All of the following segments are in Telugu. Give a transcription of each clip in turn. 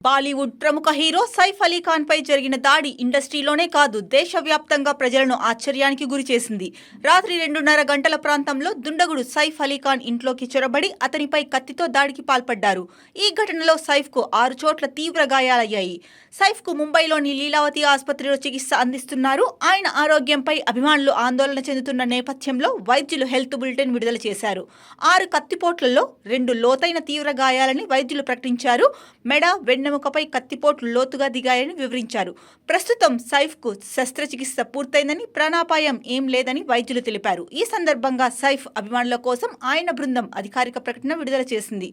బాలీవుడ్ ప్రముఖ హీరో సైఫ్ అలీ ఖాన్ పై జరిగిన దాడి ఇండస్ట్రీలోనే కాదు దేశవ్యాప్తంగా ప్రజలను ఆశ్చర్యానికి గురిచేసింది. రాత్రి 2:30 గంటల ప్రాంతంలో దుండగుడు సైఫ్ అలీ ఖాన్ ఇంట్లోకి చొరబడి అతనిపై కత్తితో దాడికి పాల్పడ్డారు. ఈ ఘటనలో సైఫ్కు 6 చోట్ల తీవ్ర గాయాలయ్యాయి. సైఫ్కు ముంబైలోని లీలావతి ఆసుపత్రిలో చికిత్స అందిస్తున్నారు. ఆయన ఆరోగ్యంపై అభిమానులు ఆందోళన చెందుతున్న నేపథ్యంలో వైద్యులు హెల్త్ బులెటిన్ విడుదల చేశారు. 6 కత్తిపోట్లలో 2 లోతైన తీవ్ర గాయాలని వైద్యులు ప్రకటించారు. మెడ, వెన్నెముకపై కత్తిపోట్లు లోతుగా దిగాయని వివరించారు. ప్రస్తుతం సైఫ్కు శస్త్రచికిత్స పూర్తయిందని, ప్రాణాపాయం ఏం లేదని వైద్యులు తెలిపారు. ఈ సందర్భంగా సైఫ్ అభిమానుల కోసం ఆయన బృందం అధికారిక ప్రకటన విడుదల చేసింది.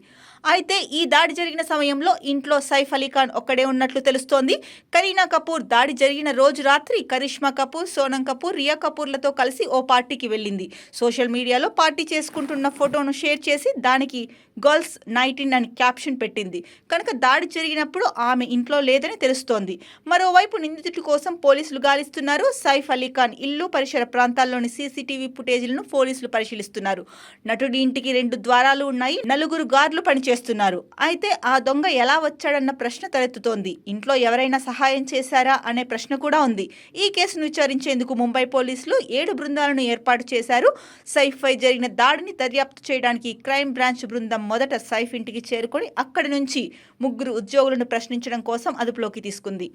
అయితే ఈ దాడి జరిగిన సమయంలో ఇంట్లో సైఫ్ అలీ ఖాన్ ఒక్కడే ఉన్నట్లు తెలుస్తోంది. కరీనా కపూర్ దాడి జరిగిన రోజు రాత్రి కరిష్మా కపూర్, సోనం కపూర్, రియా కపూర్లతో కలిసి ఓ పార్టీకి వెళ్ళింది. సోషల్ మీడియాలో పార్టీ చేసుకుంటున్న ఫోటోను షేర్ చేసి దానికి గర్ల్స్ నైట్ ఇన్ అని క్యాప్షన్ పెట్టింది. కనుక దాడి జరిగినప్పుడు ఆమె ఇంట్లో లేదని తెలుస్తోంది. మరోవైపు నిందితుడి కోసం పోలీసులు గాలిస్తున్నారు. సైఫ్ అలీ ఖాన్ ఇల్లు, పరిసర ప్రాంతాల్లోని సీసీటీవీ ఫుటేజీలను పోలీసులు పరిశీలిస్తున్నారు. నటుడి ఇంటికి 2 ద్వారాలు ఉన్నాయి. 4 గార్డులు పనిచేస్తున్నారు. అయితే ఆ దొంగ ఎలా వచ్చాడన్న ప్రశ్న తలెత్తుతోంది. ఇంట్లో ఎవరైనా సహాయం చేశారా అనే ప్రశ్న కూడా ఉంది. ఈ కేసును విచారించేందుకు ముంబై పోలీసులు 7 బృందాలను ఏర్పాటు చేశారు. సైఫ్ పై జరిగిన దాడిని దర్యాప్తు చేయడానికి క్రైమ్ బ్రాంచ్ బృందం మొదట సైఫ్ ఇంటికి చేరుకొని అక్కడి నుంచి 3 ఉద్యోగులను ప్రశ్నించడం కోసం అదుపులోకి తీసుకుంది.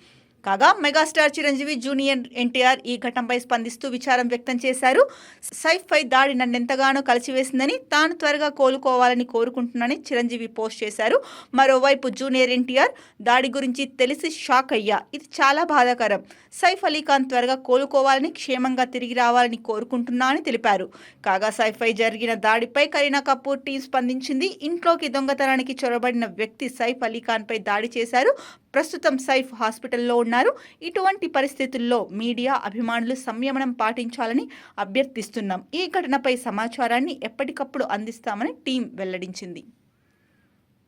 కాగా మెగాస్టార్ చిరంజీవి, జూనియర్ ఎన్టీఆర్ ఈ ఘటనపై స్పందిస్తూ విచారం వ్యక్తం చేశారు. సైఫ్ పై దాడి నన్నెంతగానో కలిచివేసిందని, తాను త్వరగా కోలుకోవాలని కోరుకుంటున్నానని చిరంజీవి పోస్ట్ చేశారు. మరోవైపు జూనియర్ ఎన్టీఆర్ దాడి గురించి తెలిసి షాక్ అయ్యా. ఇది చాలా బాధాకరం. సైఫ్ అలీ ఖాన్ త్వరగా కోలుకోవాలని, క్షేమంగా తిరిగి రావాలని కోరుకుంటున్నా అని తెలిపారు. కాగా సైఫ్ పై జరిగిన దాడిపై కరీనా కపూర్ టీం స్పందించింది. ఇంట్లోకి దొంగతనానికి చొరబడిన వ్యక్తి సైఫ్ అలీ ఖాన్ పై దాడి చేశారు. ప్రస్తుతం సైఫ్ హాస్పిటల్లో ఉన్నారు. ఇటువంటి పరిస్థితుల్లో మీడియా, అభిమానులు సంయమనం పాటించాలని అభ్యర్థిస్తున్నాం. ఈ ఘటనపై సమాచారాన్ని ఎప్పటికప్పుడు అందిస్తామని టీం వెల్లడించింది.